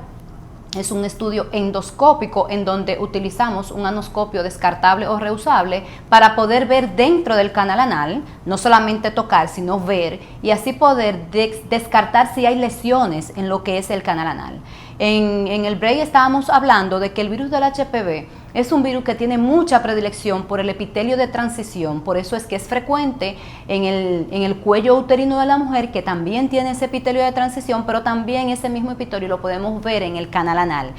es un estudio endoscópico en donde utilizamos un anoscopio descartable o reusable para poder ver dentro del canal anal, no solamente tocar, sino ver, y así poder descartar si hay lesiones en lo que es el canal anal. En el break estábamos hablando de que el virus del HPV es un virus que tiene mucha predilección por el epitelio de transición, por eso es que es frecuente en el cuello uterino de la mujer, que también tiene ese epitelio de transición, pero también ese mismo epitelio lo podemos ver en el canal anal.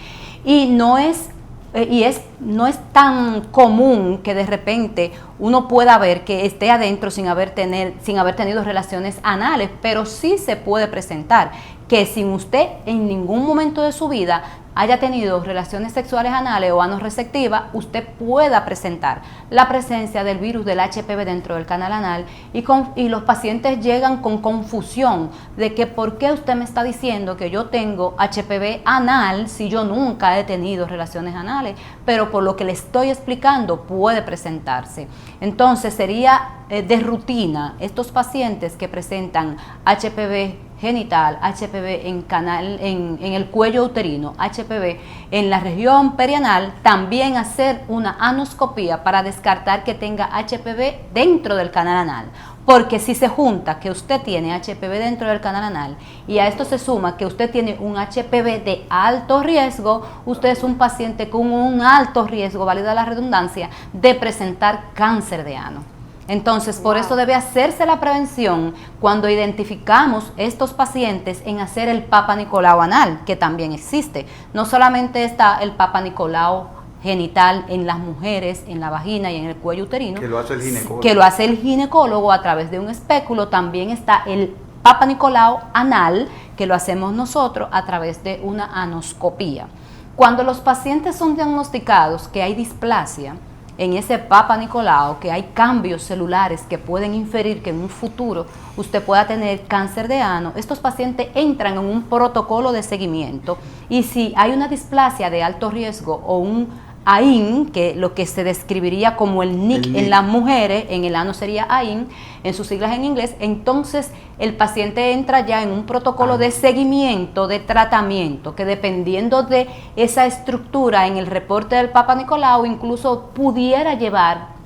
Y no es tan común que de repente uno pueda ver que esté adentro sin haber tenido relaciones anales, pero sí se puede presentar que sin usted en ningún momento de su vida haya tenido relaciones sexuales anales o anorreceptiva, usted pueda presentar la presencia del virus del HPV dentro del canal anal, y los pacientes llegan con confusión de que ¿por qué usted me está diciendo que yo tengo HPV anal si yo nunca he tenido relaciones anales? Pero por lo que le estoy explicando puede presentarse. Entonces sería de rutina estos pacientes que presentan HPV genital, HPV en el cuello uterino, HPV en la región perianal, también hacer una anoscopía para descartar que tenga HPV dentro del canal anal. Porque si se junta que usted tiene HPV dentro del canal anal y a esto se suma que usted tiene un HPV de alto riesgo, usted es un paciente con un alto riesgo, válida la redundancia, de presentar cáncer de ano. Entonces, por eso debe hacerse la prevención cuando identificamos estos pacientes en hacer el Papa Nicolau anal, que también existe. No solamente está el Papa Nicolau genital en las mujeres, en la vagina y en el cuello uterino, que lo hace el ginecólogo. Que lo hace el ginecólogo a través de un espéculo. También está el Papa Nicolau anal, que lo hacemos nosotros a través de una anoscopía. Cuando los pacientes son diagnosticados que hay displasia en ese Papa Nicolau, que hay cambios celulares que pueden inferir que en un futuro usted pueda tener cáncer de ano, estos pacientes entran en un protocolo de seguimiento, y si hay una displasia de alto riesgo o un AIN, que lo que se describiría como el NIC en las mujeres, en el ano sería AIN, en sus siglas en inglés, entonces el paciente entra ya en un protocolo de seguimiento, de tratamiento, que dependiendo de esa estructura en el reporte del Papa Nicolau, incluso pudiera llevar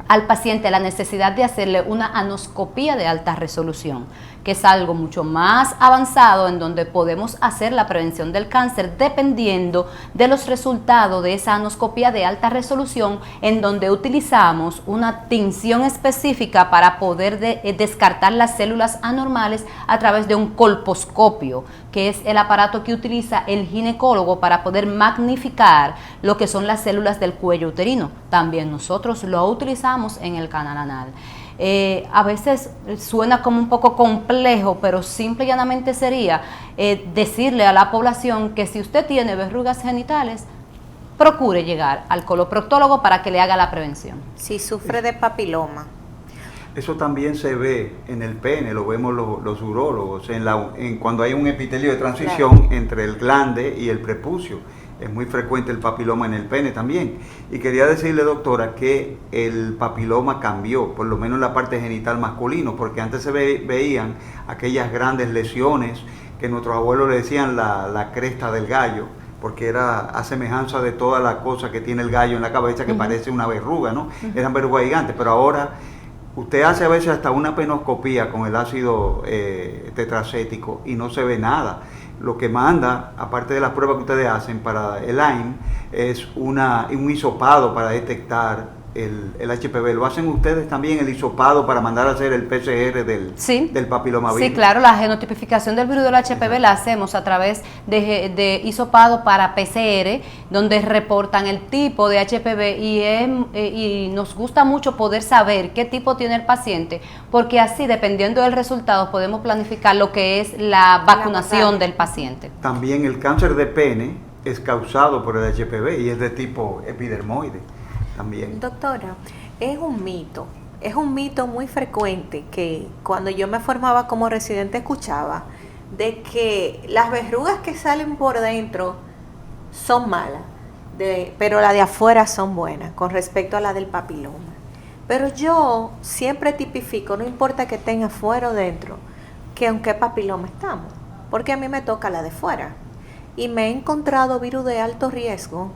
al paciente la necesidad de hacerle una anoscopía de alta resolución, que es algo mucho más avanzado en donde podemos hacer la prevención del cáncer dependiendo de los resultados de esa anoscopia de alta resolución, en donde utilizamos una tinción específica para poder descartar las células anormales a través de un colposcopio, que es el aparato que utiliza el ginecólogo para poder magnificar lo que son las células del cuello uterino. También nosotros lo utilizamos en el canal anal. A veces suena como un poco complejo, pero simple y llanamente sería decirle a la población que si usted tiene verrugas genitales, procure llegar al coloproctólogo para que le haga la prevención. Si sufre de papiloma. Eso también se ve en el pene, lo vemos los urólogos, cuando hay un epitelio de transición entre el glande y el prepucio. Es muy frecuente el papiloma en el pene también. Y quería decirle, doctora, que el papiloma cambió, por lo menos en la parte genital masculino, porque antes se veían aquellas grandes lesiones que nuestros abuelos le decían la cresta del gallo, porque era a semejanza de toda la cosa que tiene el gallo en la cabeza, que parece una verruga, ¿no? Eran verrugas gigantes, pero ahora usted hace a veces hasta una penoscopía con el ácido tetracético y no se ve nada. Lo que manda, aparte de las pruebas que ustedes hacen para el AIM, es un hisopado para detectar el HPV. ¿Lo hacen ustedes también, el hisopado, para mandar a hacer el PCR del papilomavirus? Sí, claro, la genotipificación del virus del HPV la hacemos a través de hisopado para PCR, donde reportan el tipo de HPV y nos gusta mucho poder saber qué tipo tiene el paciente, porque así, dependiendo del resultado, podemos planificar lo que es la vacunación del paciente. También el cáncer de pene es causado por el HPV y es de tipo epidermoide. También. Doctora, es un mito muy frecuente que cuando yo me formaba como residente escuchaba de que las verrugas que salen por dentro son malas, pero las de afuera son buenas con respecto a la del papiloma. Pero yo siempre tipifico, no importa que tenga afuera o dentro, que aunque papiloma estamos, porque a mí me toca la de fuera y me he encontrado virus de alto riesgo,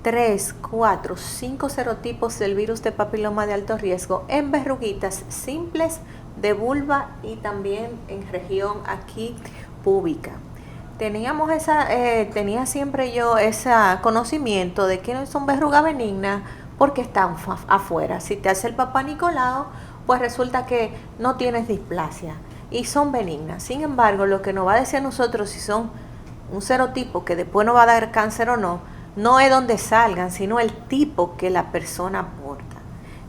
3, 4, 5 serotipos del virus de papiloma de alto riesgo en verruguitas simples de vulva y también en región aquí púbica. Tenía siempre yo ese conocimiento de que no son verrugas benignas porque están afuera. Si te hace el papá Nicolau, pues resulta que no tienes displasia y son benignas. Sin embargo, lo que nos va a decir a nosotros si son un serotipo que después nos va a dar cáncer o no es donde salgan, sino el tipo que la persona aporta,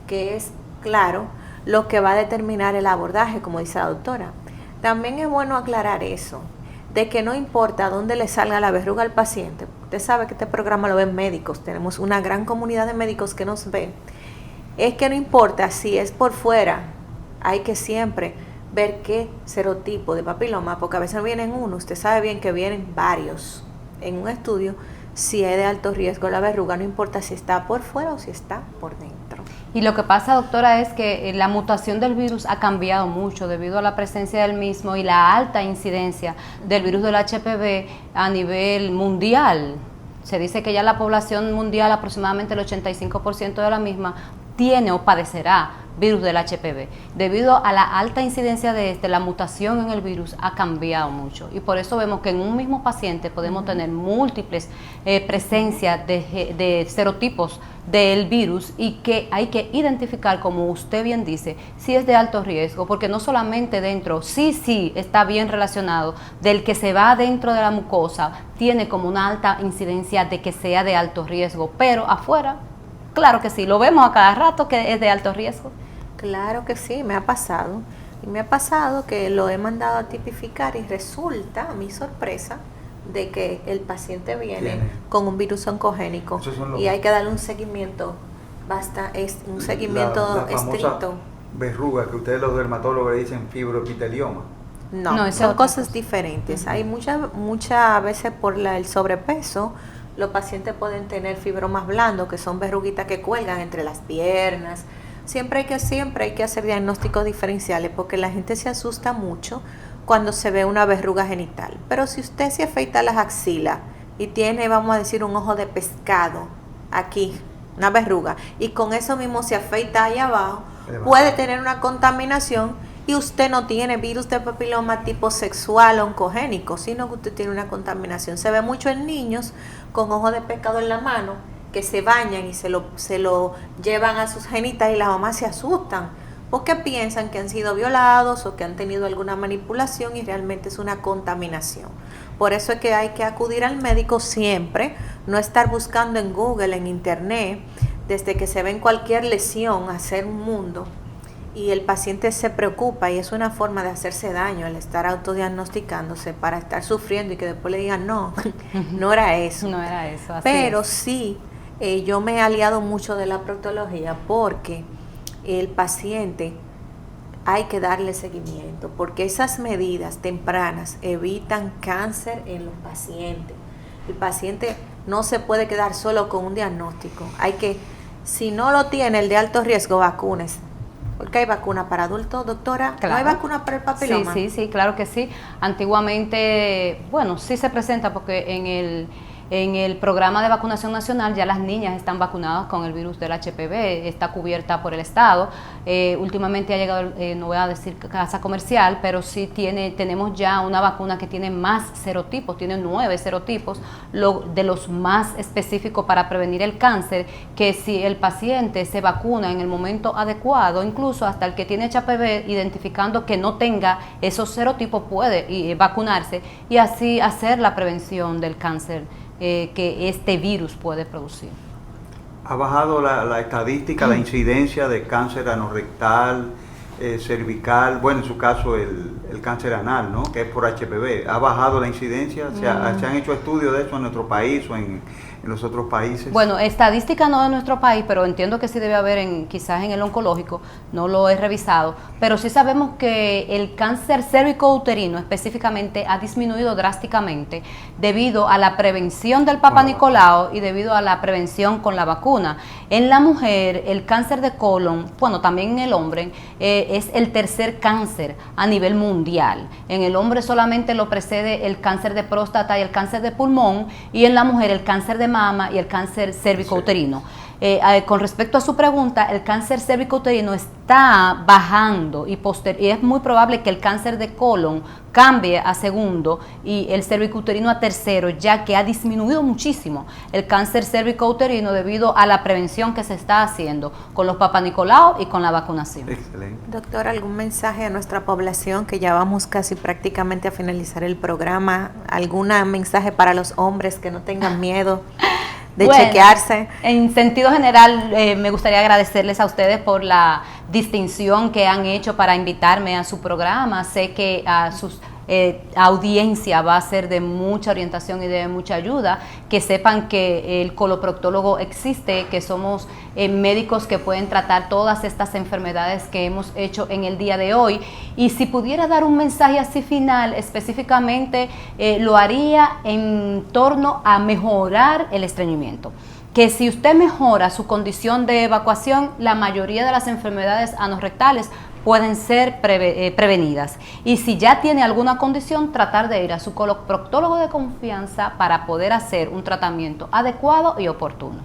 que es, claro, lo que va a determinar el abordaje, como dice la doctora. También es bueno aclarar eso, de que no importa dónde le salga la verruga al paciente. Usted sabe que este programa lo ven médicos, tenemos una gran comunidad de médicos que nos ven. Es que no importa si es por fuera, hay que siempre ver qué serotipo de papiloma, porque a veces no vienen uno, usted sabe bien que vienen varios en un estudio. Si es de alto riesgo la verruga, no importa si está por fuera o si está por dentro. Y lo que pasa, doctora, es que la mutación del virus ha cambiado mucho debido a la presencia del mismo y la alta incidencia del virus del HPV a nivel mundial. Se dice que ya la población mundial, aproximadamente el 85% de la misma, tiene o padecerá virus del HPV. Debido a la alta incidencia de la mutación en el virus ha cambiado mucho. Y por eso vemos que en un mismo paciente podemos tener múltiples presencias de serotipos del virus y que hay que identificar, como usted bien dice, si es de alto riesgo, porque no solamente dentro, sí está bien relacionado, del que se va dentro de la mucosa, tiene como una alta incidencia de que sea de alto riesgo, pero afuera, claro que sí, lo vemos a cada rato que es de alto riesgo. Claro que sí, me ha pasado. Y me ha pasado que lo he mandado a tipificar y resulta, a mi sorpresa, de que el paciente viene con un virus oncogénico y hay que darle un seguimiento, un seguimiento estricto. Verruga que ustedes los dermatólogos le dicen fibroepitelioma. No, son cosas diferentes. Hay muchas veces por el sobrepeso, los pacientes pueden tener fibromas blandos, que son verruguitas que cuelgan entre las piernas. Siempre hay que hacer diagnósticos diferenciales porque la gente se asusta mucho cuando se ve una verruga genital. Pero si usted se afeita las axilas y tiene, vamos a decir, un ojo de pescado aquí, una verruga, y con eso mismo se afeita ahí abajo, puede tener una contaminación y usted no tiene virus de papiloma tipo sexual oncogénico, sino que usted tiene una contaminación. Se ve mucho en niños con ojo de pescado en la mano, que se bañan y se lo llevan a sus genitas y las mamás se asustan porque piensan que han sido violados o que han tenido alguna manipulación y realmente es una contaminación. Por eso es que hay que acudir al médico siempre, no estar buscando en Google, en Internet, desde que se ven cualquier lesión, hacer un mundo. Y el paciente se preocupa y es una forma de hacerse daño el estar autodiagnosticándose para estar sufriendo y que después le digan no, no era eso. No era eso, así Pero es. sí, yo me he aliado mucho de la proctología porque el paciente hay que darle seguimiento, porque esas medidas tempranas evitan cáncer en los pacientes. El paciente no se puede quedar solo con un diagnóstico. Hay que, si no lo tiene el de alto riesgo, vacúnese. Porque hay vacuna para adultos, doctora. Claro. ¿No hay vacuna para el papiloma? Sí, claro que sí. Antiguamente, bueno, sí se presenta porque en el programa de vacunación nacional ya las niñas están vacunadas con el virus del HPV, está cubierta por el Estado. Últimamente ha llegado, no voy a decir casa comercial, pero sí tenemos ya una vacuna que tiene más serotipos, tiene 9 serotipos, de los más específicos para prevenir el cáncer, que si el paciente se vacuna en el momento adecuado, incluso hasta el que tiene HPV, identificando que no tenga esos serotipos, puede vacunarse y así hacer la prevención del cáncer que este virus puede producir. ¿Ha bajado la estadística, la incidencia de cáncer anorrectal, cervical, bueno, en su caso el cáncer anal, ¿no?, que es por HPV? ¿Ha bajado la incidencia? ¿Se han hecho estudios de eso en nuestro país o en los otros países? Bueno, estadística no de nuestro país, pero entiendo que sí debe haber quizás en el oncológico, no lo he revisado, pero sí sabemos que el cáncer cérvico-uterino específicamente ha disminuido drásticamente debido a la prevención del Papa Nicolau y debido a la prevención con la vacuna. En la mujer, el cáncer de colon, bueno, también en el hombre, es el tercer cáncer a nivel mundial. En el hombre solamente lo precede el cáncer de próstata y el cáncer de pulmón, y en la mujer el cáncer de mama y el cáncer cérvico-uterino. Con respecto a su pregunta, el cáncer cérvico-uterino está bajando y es muy probable que el cáncer de colon cambie a segundo y el cérvico-uterino a tercero, ya que ha disminuido muchísimo el cáncer cérvico-uterino debido a la prevención que se está haciendo con los Papa Nicolau y con la vacunación. Excelente. Doctora, ¿algún mensaje a nuestra población, que ya vamos casi prácticamente a finalizar el programa? ¿Algún mensaje para los hombres que no tengan miedo de chequearse? En sentido general, me gustaría agradecerles a ustedes por la distinción que han hecho para invitarme a su programa. Sé que a sus audiencia va a ser de mucha orientación y de mucha ayuda, que sepan que el coloproctólogo existe, que somos médicos que pueden tratar todas estas enfermedades que hemos hecho en el día de hoy. Y si pudiera dar un mensaje así final, específicamente lo haría en torno a mejorar el estreñimiento. Que si usted mejora su condición de evacuación, la mayoría de las enfermedades anorrectales pueden ser prevenidas. Y si ya tiene alguna condición, tratar de ir a su coloproctólogo de confianza para poder hacer un tratamiento adecuado y oportuno.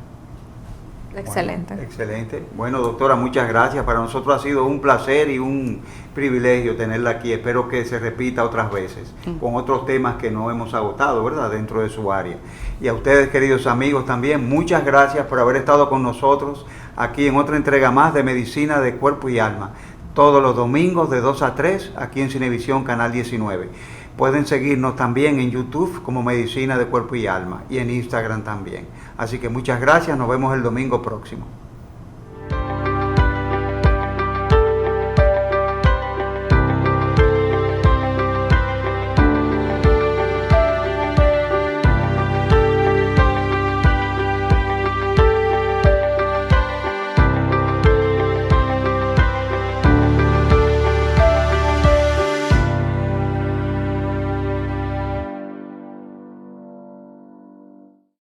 Excelente. Bueno, excelente. Bueno, doctora, muchas gracias. Para nosotros ha sido un placer y un privilegio tenerla aquí. Espero que se repita otras veces con otros temas que no hemos agotado, ¿verdad?, dentro de su área. Y a ustedes, queridos amigos, también muchas gracias por haber estado con nosotros aquí en otra entrega más de Medicina de Cuerpo y Alma, todos los domingos de 2 a 3 aquí en Cinevisión Canal 19. Pueden seguirnos también en YouTube como Medicina de Cuerpo y Alma y en Instagram también. Así que muchas gracias, nos vemos el domingo próximo.